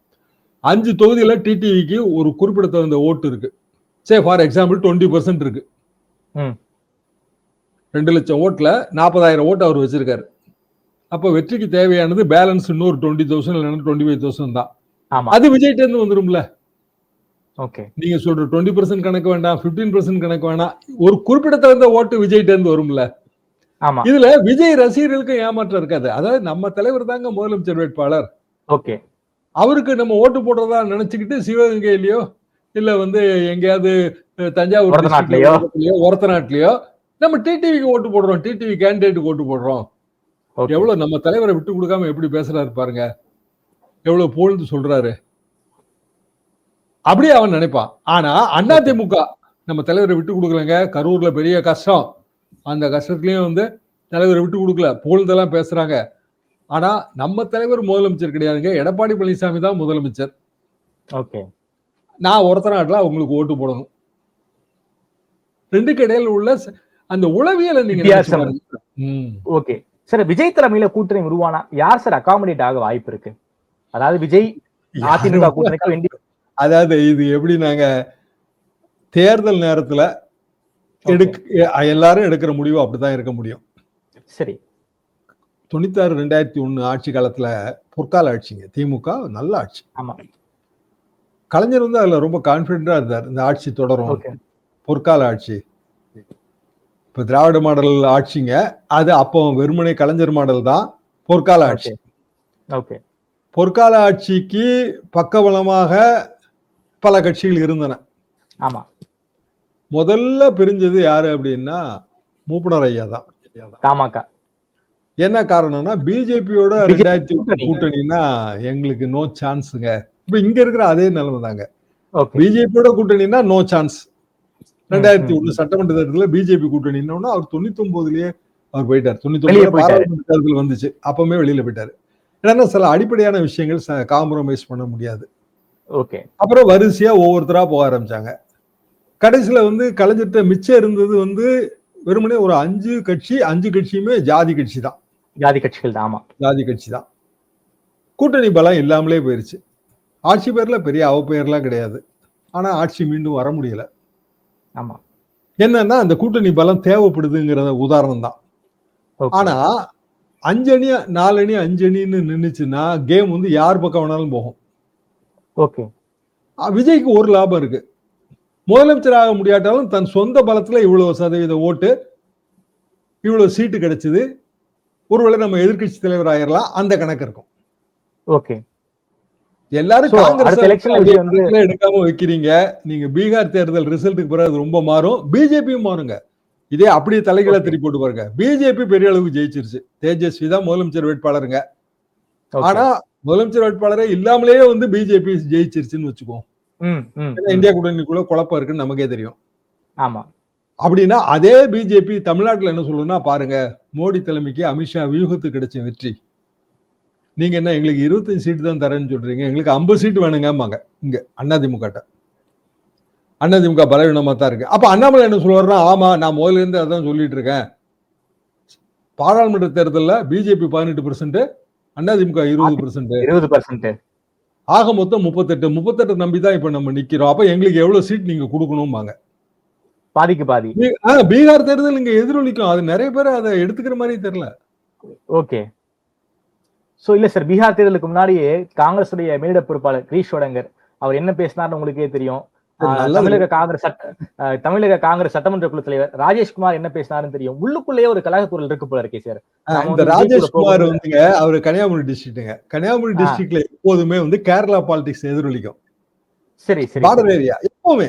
5 தொகுதியில டிடிவிக்கு ஒரு குறிப்பிடத்தகுந்த ஓட்டு இருக்கு. சே ஃபார் எக்ஸாம்பிள் 20% இருக்கு. 2 லட்சம் ஓட்டுல 40,000 ஓட்டு அவர் வச்சிருக்காரு. அப்ப வெற்றிக்கு தேவையானது பேலன்ஸ் இன்னொரு 20,000 இல்லைன்னா 25,000 தான். அது விஜய்கிட்ட இருந்து வந்துரும்ல. ஓகே, நீங்க சொல்ற 20% கணக்கு வேண்டாம், 15% கணக்கு வேண்டாம், ஒரு குறிப்பிடத்தகுந்த ஓட்டு விஜய்கிட்ட இருந்து வரும்ல. இதுல விஜய் ரசிகர்களுக்கு ஏமாற்றம் இருக்காது. அதாவது நம்ம தலைவர் தாங்க முதலமைச்சர் வேட்பாளர், ஓகே, அவருக்கு நம்ம ஓட்டு போடுறதா நினைச்சுக்கிட்டு சிவகங்கையிலயோ இல்ல வந்து எங்கேயாவது தஞ்சாவூர் ஒரத்தநாட்டிலயோ நம்ம டிடிவிக்கு ஓட்டு போடுறோம், டிடிவி கேண்டிடேட்டுக்கு ஓட்டு போடுறோம். எவ்வளவு நம்ம தலைவரை விட்டு கொடுக்காம எப்படி பேசுறாரு பாருங்க, எவ்வளவு புகழ்ந்து சொல்றாரு. அப்படியே அவன் நினைப்பான். ஆனா அதிமுக நம்ம தலைவரை விட்டு கொடுக்கலங்க, கரூர்ல பெரிய கஷ்டம், அந்த கஷ்டத்துலயும் வந்து தலைவரை விட்டு கொடுக்கல, புகழ்ந்தெல்லாம் பேசுறாங்க. ஆனா நம்ம தலைவர் முதலமைச்சர் கிடையாதுங்க, எடப்பாடி பழனிசாமி தான் முதலமைச்சர். ஓகே, நான் ஒரத்தநாட்டுல அவங்களுக்கு ஓட்டு போடணும். ரெண்டுக்கு இடையில உள்ள அந்த உளவியலை நீங்க ஓகே சார். விஜய் தலைமையில கூட்டணி உருவானா யார் சார் அகாமடேட் ஆக வாய்ப்பு இருக்கு? அதாவது விஜய் அதிமுக கூட்டணிக்கு அதாவது இது எப்படி நாங்க தேர்தல் நேரத்துல எல்லாரும் எடுக்கிற முடிவு அப்படிதான் இருக்க முடியும். சரி, 96-2001 ஆட்சி காலத்துல பொற்கால ஆட்சிங்க, திமுக நல்ல ஆட்சி. ஆமா, கலைஞர் வந்து அதுல ரொம்ப கான்பிடண்டா இருந்தார், இந்த ஆட்சி தொடரும், பொற்கால ஆட்சி. இப்ப திராவிட மாடல் ஆட்சிங்க, அது அப்போ வெறுமனே கலைஞர் மாடல் தான் பொற்கால ஆட்சி. பொற்கால ஆட்சிக்கு பக்கபலமாக பல கட்சிகள் இருந்தன. ஆமா, முதல்ல பிரிஞ்சது யாரு அப்படின்னா மூப்பனார் ஐயா தான். என்ன காரணம்னா பிஜேபியோட 2000 கூட்டணின்னா எங்களுக்கு நோ சான்ஸுங்க. இப்ப இங்க இருக்கிற அதே நிலைமை தாங்க, பிஜேபியோட கூட்டணின்னா நோ சான்ஸ். 2001 சட்டமன்ற தேர்தலில் பிஜேபி கூட்டணின்னா அவர் 99லயே அவர் போயிட்டார். 99 பாராளுமன்ற தேர்தல் வந்துச்சு, அப்பவுமே வெளியில போயிட்டாரு. ஏன்னா சில அடிப்படையான விஷயங்கள் காம்ப்ரமைஸ் பண்ண முடியாது. ஓகே. அப்புறம் வரிசையா ஒவ்வொருத்தரா போக ஆரம்பிச்சாங்க. கடைசியில கலைஞர்கிட்ட மிச்சம் இருந்தது வெறுமனே ஒரு 5 கட்சி, 5 கட்சியுமே ஜாதி கட்சி தான். ஜாதி கட்சிகள் தான். ஆமா, ஜாதி கட்சி தான். கூட்டணி பலம் இல்லாமலே போயிருச்சு. ஆட்சி பேர்ல பெரிய அவப்பெயர்லாம் கிடையாது. ஆனா ஆட்சி மீண்டும் வர முடியல. ஆமா. என்னன்னா அந்த கூட்டணி பலம் தேவைப்படுதுங்கிறத உதாரணம் தான். ஆனா 5 அணி 4 அணி 5 அணின்னு நின்னுச்சுன்னா கேம் யார் பக்கம் வேணாலும் போகும். ஓகே. விஜய்க்கு ஒரு லாபம் இருக்கு. முதலமைச்சர் ஆக முடியாட்டாலும் தன் சொந்த பலத்துல இவ்வளவு சதவீத ஓட்டு, இவ்வளவு சீட்டு கிடைச்சது, ஒருவேளை நம்ம எதிர்கட்சி தலைவர் ஆயிரலாம், அந்த கணக்கு இருக்கும். ஓகே. எல்லாரும் காங்கிரஸ் எடுக்காம வைக்கிறீங்க. நீங்க பீகார் தேர்தல் ரிசல்ட்டுக்கு பிறகு ரொம்ப மாறும். பிஜேபியும் மாறுங்க. இதே அப்படியே தலைகளை திருப்பி போட்டு பாருங்க. பிஜேபி பெரிய அளவுக்கு ஜெயிச்சிருச்சு. தேஜஸ்வி தான் முதலமைச்சர் வேட்பாளருங்க. ஆனா முதலமைச்சர் வேட்பாளரே இல்லாமலேயே பிஜேபி ஜெயிச்சிருச்சுன்னு வச்சுக்கோம். இந்தியா கூட்டணிக்குள்ள குழப்பம் இருக்குன்னு நமக்கே தெரியும். ஆமா. அப்படின்னா அதே பிஜேபி தமிழ்நாட்டுல என்ன சொல்லுன்னா பாருங்க, மோடி தலைமைக்கு அமித்ஷா வியூகத்துக்கு கிடைச்ச வெற்றி. நீங்க என்ன எங்களுக்கு 25 சீட்டு தான் தரேன்னு சொல்றீங்க, எங்களுக்கு 50 சீட்டு வேணுங்கம்பாங்க. இங்க அதிமுக பலவீனமா தான் இருக்கு. அப்ப அண்ணாமலை என்ன சொல்லுவாருன்னா, ஆமா நான் முதல்ல இருந்து அதான் சொல்லிட்டு இருக்கேன், பாராளுமன்ற தேர்தலில் பிஜேபி 18%, அதிமுக 20%, ஆக மொத்தம் 38 நம்பிதான் இப்ப நம்ம நிக்கிறோம். அப்ப எங்களுக்கு எவ்வளவு சீட் நீங்க கொடுக்கணும்பாங்க. பாதிக்கு பாதி. பீகார் தேர்தல் இங்க எதிரொலிக்கும். அது நிறைய பேர் அதை எடுத்துக்கிற மாதிரி தெரியல. ஓகே. சோ இல்ல சார், பீகார் தேர்தலுக்கு முன்னாடியே காங்கிரஸ் மேலிட பொறுப்பாளர் கிரீஷ் ஷோடங்கர் அவர் என்ன பேசினார்னு உங்களுக்கே தெரியும். தமிழக காங்கிரஸ் சட்டமன்ற குழு தலைவர் ராஜேஷ்குமார் என்ன பேசினாருன்னு தெரியும். உள்ளுக்குள்ளேயே ஒரு கலகக்குரல் இருக்கு போல இருக்கே சார். இந்த ராஜேஷ்குமார் அவரு கன்னியாகுமரி டிஸ்ட்ரிக்ட்டுங்க. கன்னியாகுமரி டிஸ்ட்ரிக்ட்ல எப்போதுமே கேரளா பாலிடிக்ஸ் எதிரொலிக்கும். சரி சரி. பார்டர் ஏரியா எப்பவுமே.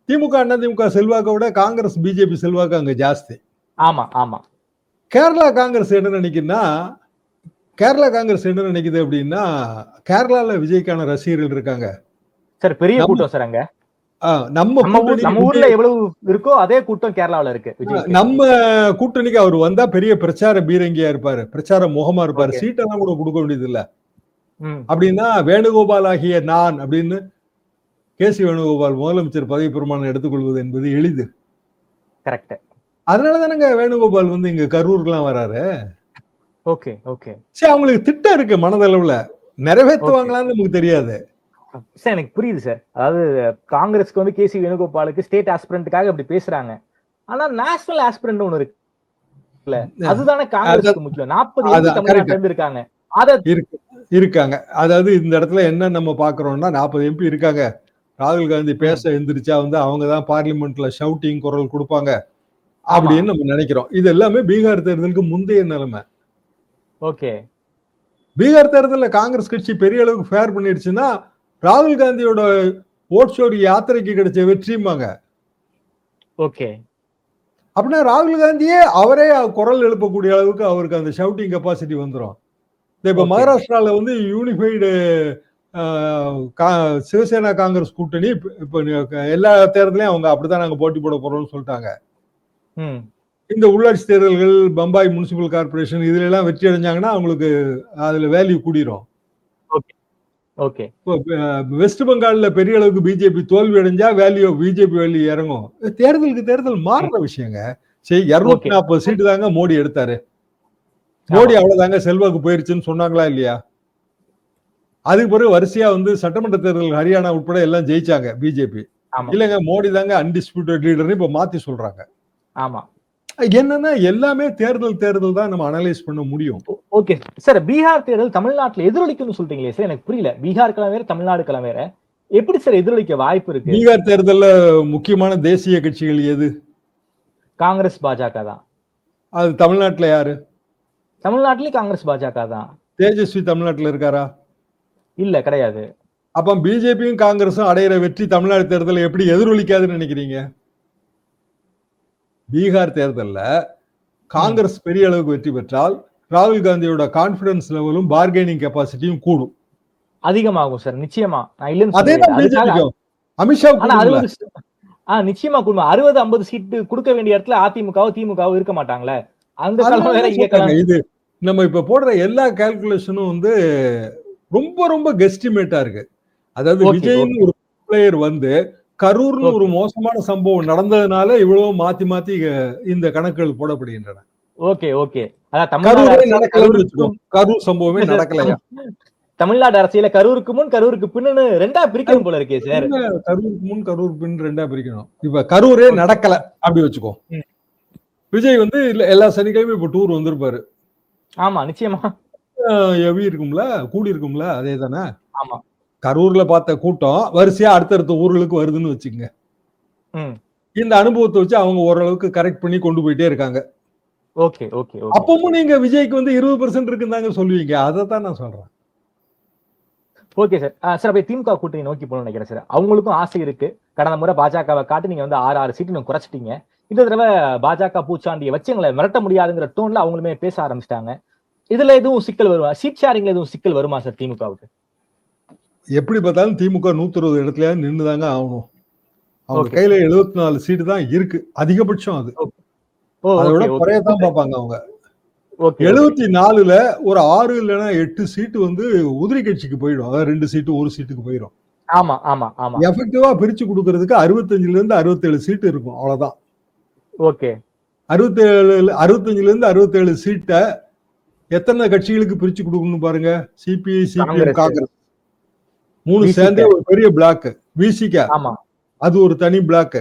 திமுக அதிமுக செல்வாக்கை விட காங்கிரஸ் பிஜேபி செல்வாக்கு அங்க ஜாஸ்தி. ஆமா ஆமா. கேரளா காங்கிரஸ் என்ன நினைக்குது அப்படின்னா, கேரளால விஜய்க்கான ரசிகர்கள் இருக்காங்க சார், பெரிய கூட்டம் சார் அங்க. நம்ம ஊர்ல எவ்வளவு இருக்கோ அதே கூட்டம் கேரளால இருக்கு. நம்ம கூட்டணிக்கு அவர் வந்தா பெரிய பிரச்சார பீரங்கியா இருப்பாரு, பிரச்சார முகமா இருப்பாரு, சீட்டெல்லாம் கூட கொடுக்க வேண்டியது இல்ல. அப்படின்னா வேணுகோபால் ஆகிய நான் அப்படின்னு கேசி வேணுகோபால் முதலமைச்சர் பதவி பிரமாணம் எடுத்துக்கொள்வது என்பது எளிது. கரெக்ட். அதனாலதானங்க வேணுகோபால் இங்க கரூருக்குலாம் வராரு. Okay okay. சரி, அவங்களுக்கு திட்டம் இருக்கு, மனதளவுல நிறைவேற்றுவாங்களான்னு நமக்கு தெரியாது சார். எனக்கு புரியுது சார். அதாவது காங்கிரஸ்க்கு கேசி வேணுகோபாலுக்கு ஸ்டேட் ஆஸ்பிரண்ட்டுக்காக அப்படி பேசுறாங்க. ஆனா நேஷனல் ஆஸ்பிரண்ட் ஒண்ணு இருக்குல்ல, அதுதானே காங்கிரஸ்க்கு முக்கியம். 40 தமிழ்நாட்டுல இருந்து இருக்காங்க. அதாவது இந்த இடத்துல என்ன நம்ம பாக்குறோம்னா, 40 எம்பி இருக்காங்க. ராகுல் காந்தி பேச எந்திரிச்சா அவங்கதான் பார்லிமெண்ட்ல ஷவுட்டிங் குரல் கொடுப்பாங்க அப்படின்னு நம்ம நினைக்கிறோம். இது எல்லாமே பீகார் தேர்தலுக்கு முந்தைய நிலைமை. ஓகே. பீகார் தேர்தலில் காங்கிரஸ் கட்சி பெரிய அளவுக்கு ஃபேர் பண்ணிடுச்சுன்னா ராகுல் காந்தியோட ஓட் ஷோர் யாத்திரைக்கு கிடைச்ச வெற்றியுமாங்க. ஓகே. அப்படின்னா ராகுல் காந்தியே அவரே குரல் எழுப்பக்கூடிய அளவுக்கு அவருக்கு அந்த ஷவுட்டிங் கெப்பாசிட்டி வந்துடும். இப்ப மகாராஷ்டிரால யூனிஃபைடு சிவசேனா காங்கிரஸ் கூட்டணி இப்ப எல்லா தேர்தலையும் அவங்க அப்படிதான் நாங்க போட்டி போட போறோம்னு சொல்லிட்டாங்க. இந்த உள்ளாட்சி தேர்தல்கள், பம்பாய் முனிசிபல் கார்பரேஷன் இதுல எல்லாம் வெற்றி அடைஞ்சாங்கன்னா அவங்களுக்கு அதுல வேல்யூ கூடிரும். வெஸ்ட் பெங்கால்ல பெரிய அளவுக்கு பிஜேபி தோல்வி அடைஞ்சா பிஜேபி வேல்யூ இறங்கும். தேர்தலுக்கு தேர்தல் மாறுற விஷயங்க. சரி, 240 சீட்டு தாங்க மோடி எடுத்தாரு. மோடி அவ்வளவுதாங்க செல்வாக்கு போயிருச்சுன்னு சொன்னாங்களா இல்லையா? அதுக்கு பிறகு வரிசையா சட்டமன்ற தேர்தல் ஹரியானா உட்பட எல்லாம் ஜெயிச்சாங்க பிஜேபி. இல்லங்க மோடி தாங்க அன்டிஸ்பியூட்டட் லீடர்னு இப்ப மாத்தி சொல்றாங்க. ஆமா. என்னன்னா எல்லாமே தேர்தல் தான் நம்ம அனலைஸ் பண்ண முடியும். Okay sir. பீகார் தேர்தல் தமிழ்நாட்டுல எதிரொலிக்கும்னு சொல்றீங்களே சார், எனக்கு புரியல. பீகார் கிளம் வேற, தமிழ்நாடு கிளம் வேற, எப்படி சார் எதிரொலிக்க வாய்ப்பு இருக்கு? பீகார் தேர்தல்ல முக்கியமான தேசிய கட்சிகள் எது? காங்கிரஸ் பாஜக தான். அது தமிழ்நாட்டுல யாரு? தமிழ்நாட்டிலயும் காங்கிரஸ் பாஜக தான். தேஜஸ்வி தமிழ்நாட்டுல இருக்காரா? இல்ல, கிடையாது. அப்ப பிஜேபியும் காங்கிரஸும் அடையிற வெற்றி தமிழ்நாடு தேர்தல் எப்படி எதிரொலிக்காதுன்னு நினைக்கிறீங்க? பீகார் தேர்தல்ல காங்கிரஸ் பெரிய அளவுக்கு வெற்றி பெற்றால் ராகுல் காந்தியோட கான்பிடன்ஸ் லெவலும் பார்கெனிங் கெபாசிட்டியும் கூடும், அதிகமாகும் சார். நிச்சயமா. அமித்ஷா நிச்சயமா குடும்பம் 60-50 சீட்டு கொடுக்க வேண்டிய இடத்துல அதிமுகவும் திமுகவும் இருக்க மாட்டாங்களே. அந்த காலம் வேற இங்க காலம். இது நம்ம இப்ப போடுற எல்லா கால்குலேஷனும் வந்து ரொம்ப ரொம்ப கெஸ்டிமேட்டா இருக்கு. அதாவது விஜய்னு ஒரு பிளேயர் வந்து கரூர்னு ஒரு மோசமான சம்பவம் நடந்ததுனால இவ்வளவு மாத்தி மாத்தி இந்த கணக்குகள் போடப்படுகின்றன. Okay okay. கரூர் சம்பவமே நடக்கலையா? தமிழ்நாடு அரசியல கரூருக்கு முன் கரூருக்கு பின்னு ரெண்டா பிரிக்கணும் போல இருக்கே சார். கரூருக்கு முன் கரூர் பின் ரெண்டா பிரிக்கணும். இப்ப கரூரே நடக்கல அப்படி வச்சுக்கோ. விஜய் வந்து எல்லா சனிக்கிழமையும் இப்ப டூர் வந்திருப்பாரு. ஆமா நிச்சயமா. எவி இருக்கும்ல, கூடி இருக்கும்ல, அதே தானே. ஆமா. கரூர்ல பார்த்த கூட்டம் வரிசையா அடுத்தடுத்த ஊர்களுக்கு வருதுன்னு வச்சுக்கங்க. இந்த அனுபவத்தை வச்சு அவங்க ஓரளவுக்கு கரெக்ட் பண்ணி கொண்டு போயிட்டே இருக்காங்க. Okay okay. அப்பவும் நீங்க விஜய்க்கு வந்து 20% இருக்குதாங்க சொல்லுவீங்க. அதைத்தான் நான் சொல்றேன். Okay sir. சார் அப்ப திமுக கூட்டணி நோக்கி போகணும்னு நினைக்கிறேன் சார். அவங்களுக்கும் ஆசை இருக்கு. கடந்த முறை பாஜகவை காட்டி நீங்க வந்து 6 சீட்டு நீங்க குறைச்சிட்டீங்க. இந்த தடவை பாஜக பூச்சாண்டியை வச்சு எங்களை மிரட்ட முடியாதுங்கிற டோன்ல அவங்களுமே பேச ஆரம்பிச்சிட்டாங்க. இதுல எதுவும் சிக்கல் வருமா? சீட் ஷேரிங்ல எதுவும் சிக்கல் வருமா சார் திமுகவுக்கு? எப்படி பார்த்தாலும் திமுக 120 இடத்துல நின்றுதாங்க ஆகணும். அவங்க கையில 74 சீட்டு தான் இருக்கு, அதிகபட்சம். அது அதோட குறையத்தான் பார்ப்பாங்க அவங்க. 74ல ஒரு 6 இல்லைன்னா 8 சீட்டு வந்து உதிரி கட்சிக்கு போயிடும். அதாவது 2 சீட்டு 1 சீட்டுக்கு போயிடும். ஆமா ஆமா ஆமா. எஃபெக்டிவா பிரிச்சு கொடுக்கறதுக்கு 65ல இருந்து 67 சீட்டு இருக்கும், அவ்வளவுதான். ஓகே. 65ல இருந்து 67 சீட்டை எத்தனை கட்சிகளுக்கு பிரிச்சு கொடுக்கணும் பாருங்க. சிபிஐ, சிபிஎம், காங்கிரஸ் 3 சேர்ந்தே ஒரு பெரிய பிளாக். விசிக அது ஒரு தனி பிளாக்.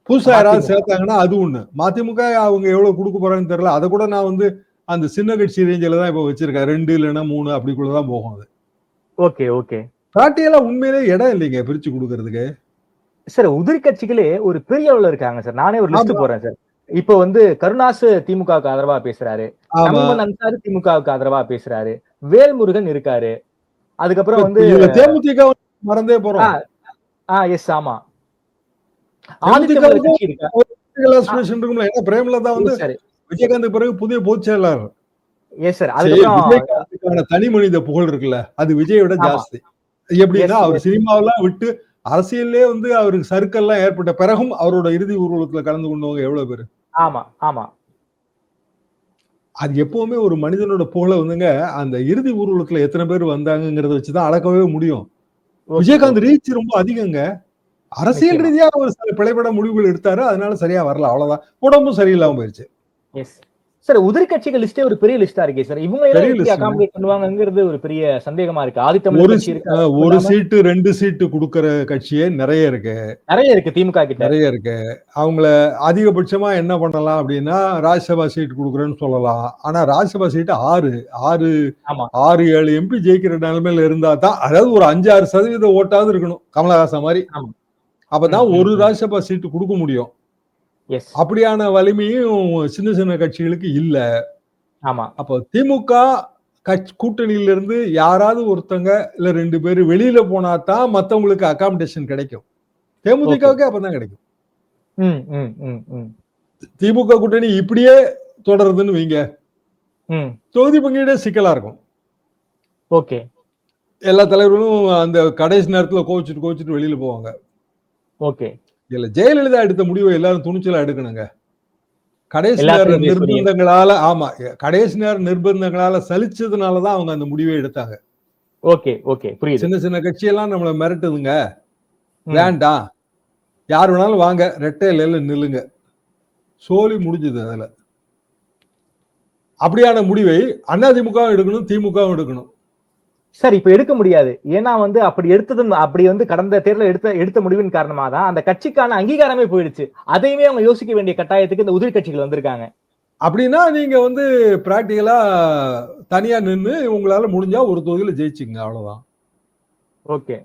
புதுசா யாராவது சேர்த்தாங்கன்னா அது ஒண்ணு. மதிமுக அவங்க எவ்வளவு கொடுக்க போறாங்கன்னு தெரியல. அதை கூட நான் வந்து அந்த சின்ன கட்சி ரேஞ்சில தான் இப்ப வச்சிருக்கேன். 2 இல்லைன்னா 3 அப்படிக்குள்ளதான் போகும் அது. Okay okay. காட்டியெல்லாம் உண்மையிலே இடம் இல்லைங்க பிரிச்சு கொடுக்கறதுக்கு. சார் உதிரி கட்சிகளே ஒரு பெரிய அளவுல இருக்காங்க சார். நானே ஒரு லிஸ்ட் போறேன் சார். இப்போ வந்து கருணாசு திமுகவுக்கு ஆதரவா பேசுறாரு, அன்சாரி திமுகவுக்கு ஆதரவா பேசுறாரு, வேல்முருகன் இருக்காரு. அதுக்கப்புறம் வந்து தேமுதிக மறந்தே போறோம். எஸ் ஆமா. பிரேமலதா வந்து விஜயகாந்த் பிறகு புதிய பொதுச் செயலாளர். Yes sir. அதுக்கான தனி மனித புகழ் இருக்குல்ல, அது விஜயோட ஜாஸ்தி. எப்படின்னா அவர் சினிமாவெல்லாம் விட்டு அரசியல்லே வந்து அவருக்கு சறுக்கெல்லாம் ஏற்பட்ட பிறகும் அவரோட இறுதி ஊர்வலத்துல கலந்து கொண்டவங்க எவ்வளவு பேரு? ஆமா ஆமா. அது எப்பவுமே ஒரு மனிதனோட புகழ வந்துங்க அந்த இறுதி ஊர்வலத்துல எத்தனை பேர் வந்தாங்கிறத வச்சுதான் அளக்கவே முடியும். விஜயகாந்த் ரீச் ரொம்ப அதிகங்க. அரசியல் ரீதியா ஒரு சில பிழைப்பட முடிவுகள் எடுத்தாரு, அதனால சரியா வரல, அவ்வளவுதான். உடம்பும் சரியில்லாம போயிருச்சு. சார் உதிரி கட்சிகள் லிஸ்டே ஒரு பெரிய லிஸ்டா இருக்கே சார். இவங்க அகாமடேட் பண்ணுவாங்கங்கிறது ஒரு பெரிய சந்தேகமா இருக்கு. ஆதித்தமிழ் கட்சி இருக்கு, ஒரு சீட்டு 2 சீட்டு கொடுக்கற கட்சியே நிறைய இருக்கு திமுக கிட்ட நிறைய இருக்கு. அவங்கள அதிகபட்சமா என்ன பண்ணலாம் அப்படின்னா ராஜ்யசபா சீட் கொடுக்குறேன்னு சொல்லலாம். ஆனா ராஜ்யசபா சீட்டு 6-7 எம்பி ஜெயிக்கிற நிலைமையில இருந்தா தான், அதாவது ஒரு 5-6% ஓட்டாவது இருக்கணும் கமலஹாசன் மாதிரி. அப்பதான் ஒரு ராஜ்யசபா சீட்டு கொடுக்க முடியும். அப்படியான வலிமையும் சின்ன சின்ன கட்சிகளுக்கு இல்ல. ஆமா. அப்போ திமுக கூட்டணியில இருந்து யாராவது ஒருத்தங்க இல்ல 2 பேரு வெளியில போனா தான் மத்தவங்களுக்கு அகாமடேஷன் கிடைக்கும். தேமுதிகவுக்கு அப்பதான் கிடைக்கும். திமுக கூட்டணி இப்படியே தொடருதுன்னு வைங்க, தொகுதி பங்கீடே சிக்கலா இருக்கும். ஓகே. எல்லா தலைவர்களும் அந்த கடைசி நேரத்துல கோவிச்சுட்டு வெளியில போவாங்க. ஓகே. இல்ல ஜெயலலிதா எடுத்த முடிவை எல்லாரும் துணிச்சலா எடுக்கணுங்க. கடைசி நேர நிர்பந்தங்களால, ஆமா, கடைசி நேர நிர்பந்தங்களால சலிச்சதுனாலதான் அவங்க அந்த முடிவை எடுத்தாங்க. ஓகே ஓகே புரியுது. சின்ன சின்ன கட்சியெல்லாம் நம்மள மிரட்டுதுங்க, வேண்டாம், யார் வேணாலும் வாங்க, ரெட்டை இலையில நில்லுங்க, சோலி முடிஞ்சது. அதுல அப்படியான முடிவை அதிமுகவும் எடுக்கணும், திமுகவும் எடுக்கணும். சார் இப்ப எடுக்க முடியாது. ஏன்னா வந்து அப்படி வந்து கடந்த தேர்தல் எடுத்த முடிவின் காரணமா தான் அந்த கட்சிக்கான அங்கீகாரமே போயிடுச்சு. அதையுமே அவங்க யோசிக்க வேண்டிய கட்டாயத்துக்கு இந்த உதிரி கட்சிகள் வந்திருக்காங்க. அப்படின்னா நீங்க வந்து பிராக்டிகலா தனியா நின்று உங்களால முடிஞ்சா ஒரு தொகுதியில ஜெயிச்சுங்க, அவ்வளவுதான். ஓகே.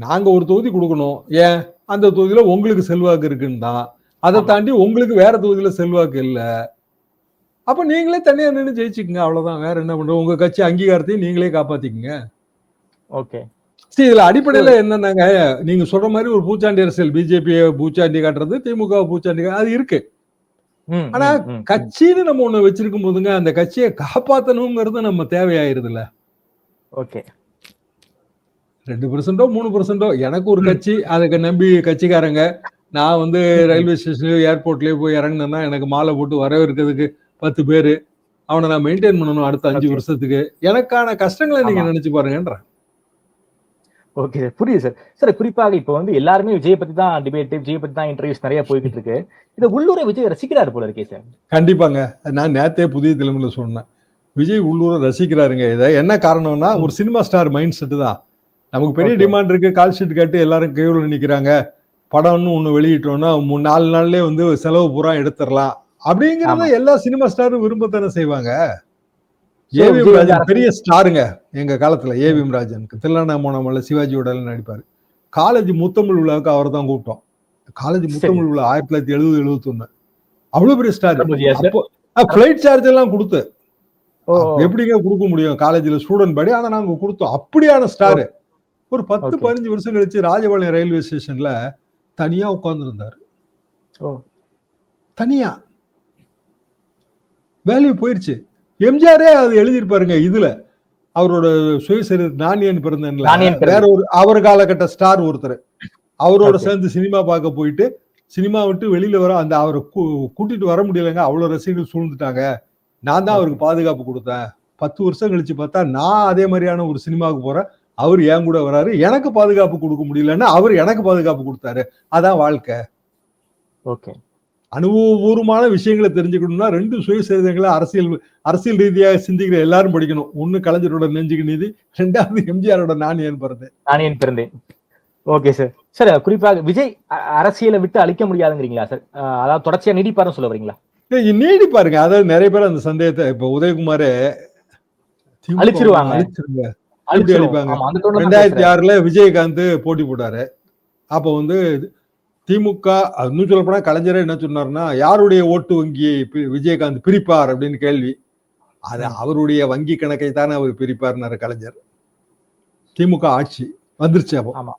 நாங்க ஒரு தொகுதி கொடுக்கணும், ஏன் அந்த தொகுதியில உங்களுக்கு செல்வாக்கு இருக்குன்னு தான். அதை தாண்டி உங்களுக்கு வேற தொகுதியில செல்வாக்கு இல்ல, அப்ப நீங்களே தனியா நின்று ஜெயிச்சுக்கங்க, அவ்வளவுதான். வேற என்ன பண்றோம்? உங்க கட்சி அங்கீகாரத்தையும் நீங்களே காப்பாத்திக்கங்க. ஓகே. சரி, இதுல அடிப்படையில என்னன்னாங்க, நீங்க சொல்ற மாதிரி ஒரு பூச்சாண்டி அரசியல், பிஜேபி பூச்சாண்டி காட்டுறது, திமுக பூச்சாண்டி அது இருக்கு. ஆனா கட்சின்னு நம்ம ஒண்ணு வச்சிருக்கும் போதுங்க அந்த கட்சியை காப்பாத்தணுங்கிறது நம்ம தேவையாயிருதுல்ல. ஓகே. 2% 3% எனக்கு ஒரு கட்சி, அதுக்கு நம்பி கட்சிக்காரங்க நான் வந்து ரயில்வே ஸ்டேஷன்லயோ ஏர்போர்ட்லயோ போய் இறங்கினேன்னா எனக்கு மாலை போட்டு வரவேற்கிறதுக்கு 10 பேரு, அவனை நான் மெயின்டைன் பண்ணணும் அடுத்த 5 வருஷத்துக்கு. எனக்கான கஷ்டங்களை நீங்க நினைச்சு பாருங்கன்ற. ஓகே சார், புரியுது சார். சார் குறிப்பாக இப்போ வந்து எல்லாருமே விஜய் பத்தி தான் டிபேட், விஜய் பத்தி தான் இன்டர்வியூஸ் நிறைய போய்கிட்டு இருக்கு. இதை உள்ளூரை விஜய் ரசிக்கிறாரு போல இருக்கே சார். கண்டிப்பாங்க. நான் நேத்தே புதிய தலைமுறையில சொன்னேன், விஜய் உள்ளூரை ரசிக்கிறாருங்க. இதை என்ன காரணம்னா ஒரு சினிமா ஸ்டார் மைண்ட் செட்டு தான். நமக்கு பெரிய டிமாண்ட் இருக்கு, கால் ஷீட் கேட்டு எல்லாரும் கையூல நிக்கிறாங்க, படம்னு ஒண்ணு வெளியிட்டோம்னா 4 நாள்லயே வந்து செலவு பூரா எடுத்துடலாம் அப்படிங்கறத எல்லா சினிமா ஸ்டாரும் விரும்பத்தானே செய்வாங்க. ஏவிஎம் ராஜன் பெரிய ஸ்டாருங்க எங்க காலத்துல. ஏவிஎம் ராஜனுக்கு தில்லானாமோனமல்ல சிவாஜியோட நடிப்பாரு. காலேஜ் முத்தமிழ் விழாவுக்கு அவர் தான் கூப்பிட்டோம். காலேஜ் முத்தமிழ் விழா 1970-71. அவ்வளவு பெரிய ஸ்டார். பிளைட் சார்ஜ் எல்லாம் கொடுத்து எப்படிங்க கொடுக்க முடியும் காலேஜ்ல ஸ்டூடெண்ட் படி, ஆனா நாங்க கொடுத்தோம். அப்படியான ஸ்டாரு. ஒரு 10-15 வருஷம் கழிச்சு ராஜபாளையம் ரயில்வே ஸ்டேஷன்ல தனியா உட்கார்ந்து இருந்தாரு. தனியா வேல்யூ போயிருச்சு. எம்ஜிஆரே அது எழுதியிருப்பாருங்க இதுல, அவரோட சுயசரிதை நானியன் பிறந்தேன்ல, வேற ஒரு அவர் காலகட்ட ஸ்டார் ஒருத்தர் அவரோட சேர்ந்து சினிமா பார்க்க போயிட்டு சினிமா விட்டு வெளியில வர அந்த அவரை கூட்டிட்டு வர முடியலங்க, அவ்வளவு ரசிகர்கள் சூழ்ந்துட்டாங்க, நான் தான் அவருக்கு பாதுகாப்பு கொடுத்தேன். 10 வருஷம் கழிச்சு பார்த்தா நான் அதே மாதிரியான ஒரு சினிமாவுக்கு போறேன், அவர் என் கூட வராரு, எனக்கு பாதுகாப்பு கொடுக்க முடியலன்னா அவர் எனக்கு பாதுகாப்பு கொடுத்தாரு. அதான் வாழ்க்கை. ஓகே, அனுபவபூர்வமான விஷயங்களை தெரிஞ்சுக்கணும்னா 2 சுயசரிதைகளை அரசியல் ரீதியாக சிந்திக்கிற எல்லாரும் படிக்கணும். ஒண்ணு கலைஞரோட நெஞ்சுக்கு நீதி, 2வது எம்ஜிஆரோட நானியன் பிறந்தேன். Okay sir. சார் குறிப்பாக விஜய் அரசியலை விட்டு அழிக்க முடியாதுங்கிறீங்களா சார்? அதாவது தொடர்ச்சியா நீடிப்பாருன்னு சொல்ல வரீங்களா? நீடிப்பாருங்க. அதாவது நிறைய பேர் அந்த சந்தேகத்தை, இப்ப உதயகுமாரே அழிச்சிருவாங்க. 2006ல விஜயகாந்த் போட்டி போட்டாரு. அப்ப வந்து திமுக இன்னும் சொல்ல போனா கலைஞரே என்ன சொன்னாருன்னா, யாருடைய ஓட்டு வங்கியை விஜயகாந்த் பிரிப்பார் அப்படின்னு கேள்வி. அது அவருடைய வங்கி கணக்கை தானே அவர் பிரிப்பார்னாரு கலைஞர். திமுக ஆட்சி வந்துருச்சு. அப்போ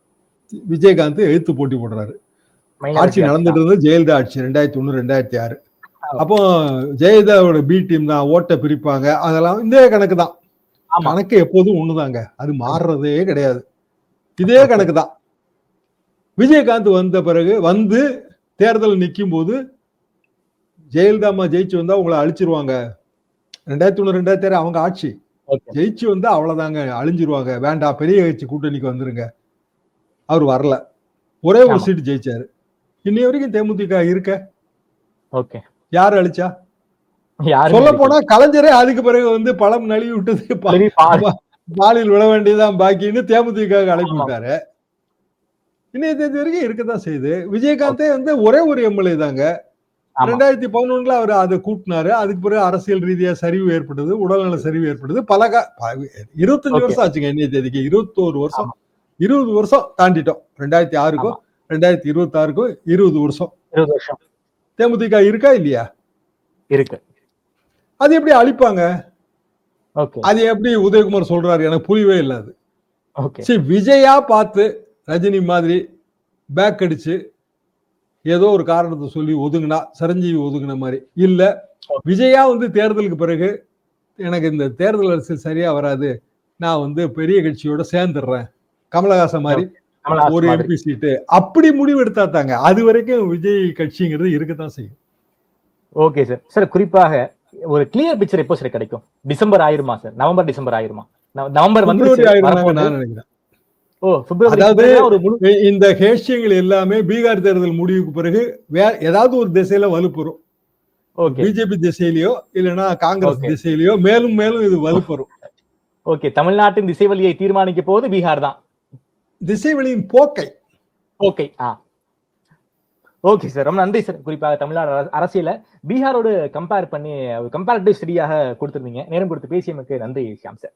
விஜயகாந்த் எழுத்து போட்டி போடுறாரு. ஆட்சி நடந்துட்டு இருந்தது ஜெயலலிதா ஆட்சி 2001-2006. அப்போ ஜெயலலிதாவோட பி டீம் தான் ஓட்டை பிரிப்பாங்க. அதெல்லாம் இந்த கணக்கு தான். கணக்கு எப்போதும் ஒண்ணுதாங்க, அது மாறுறதே கிடையாது. இதே கணக்கு தான். விஜயகாந்த் வந்த பிறகு வந்து தேர்தல் நிற்கும் போது ஜெயலலிதா அம்மா ஜெயிச்சு வந்தா உங்களை அழிச்சிருவாங்க, 2001-2006 அவங்க ஆட்சி ஜெயிச்சு வந்தா அவ்வளவுதாங்க, அழிஞ்சிருவாங்க, வேண்டாம் பெரிய கட்சி கூட்டணிக்கு வந்துருங்க. அவர் வரல, ஒரே ஒரு சீட்டு ஜெயிச்சாரு. இன்னை வரைக்கும் தேமுதிக இருக்க. யாரு அழிச்சா? சொல்ல போனா கலைஞரே அதுக்கு பிறகு வந்து பழம் நழுவி விட்டது, பாலில் விழ வேண்டியதான் பாக்கின்னு தேமுதிக அழைப்பு விட்டாரு. இன்னைய தேதி வரைக்கும் இருக்கதான் செய்யுது. விஜயகாந்தே வந்து ஒரே ஒரு எம்எல்ஏ தாங்க. 2011 அவர் அதை கூட்டினாரு. அதுக்கு பிறகு அரசியல் ரீதியா சரிவு ஏற்பட்டது, உடல்நல சரிவு ஏற்பட்டது. 25 வருஷம் ஆச்சுங்க. இன்னைய தேதிக்கு 21 வருஷம், 20 வருஷம் தாண்டிட்டோம். 2006க்கும் 2026க்கும் 20 வருஷம். தேமுதிக இருக்கா இல்லையா? இருக்கு. அது எப்படி அழிப்பாங்க? அது எப்படி உதயகுமார் சொல்றாரு? எனக்கு புரியவே இல்லை அது. சரி, விஜயா பார்த்து ரஜினி மாதிரி பேக் அடிச்சு ஏதோ ஒரு காரணத்தை சொல்லி ஒதுங்கினா, சரஞ்சீவி ஒதுங்கின மாதிரி இல்ல, விஜயா வந்து தேர்தலுக்கு பிறகு எனக்கு இந்த தேர்தல் அரசியல் சரியா வராது, நான் வந்து பெரிய கட்சியோட சேர்ந்துடுறேன், கமலஹாசன் மாதிரி ஒரு எம்பி சீட்டு, அப்படி முடிவு எடுத்தா தாங்க. அது வரைக்கும் விஜய் கட்சிங்கிறது இருக்கத்தான் செய்யும். Okay sir. சார் குறிப்பாக ஒரு கிளியர் பிக்சர் எப்போ சார் கிடைக்கும்? டிசம்பர் ஆயிருமா சார்? நவம்பர் டிசம்பர் ஆயிருமா? நவம்பர் வந்து நான் நினைக்கிறேன். அதாவது இந்த ஹேஷியங்கள் எல்லாமே பீகார் தேர்தல் முடிவுக்கு பிறகு ஏதாவது ஒரு திசையில வலுப்பெறும். பிஜேபி திசையிலயோ இல்லைன்னா காங்கிரஸ் திசையிலயோ மேலும் மேலும் இது வலுப்பெறும். ஓகே, தமிழ்நாட்டின் திசை வழியை தீர்மானிக்க போது பீகார் தான். திசை வழியின் போக்கை. ஓகே சார், ரொம்ப நன்றி சார். குறிப்பாக தமிழ்நாடு அரசியல பீகாரோடு கம்பேர் பண்ணி கம்பேரிட்டிவ் ஸ்டடியாக கொடுத்திருந்தீங்க. நேரம் கொடுத்து பேசியமைக்கு நன்றி ஷியாம் சார்.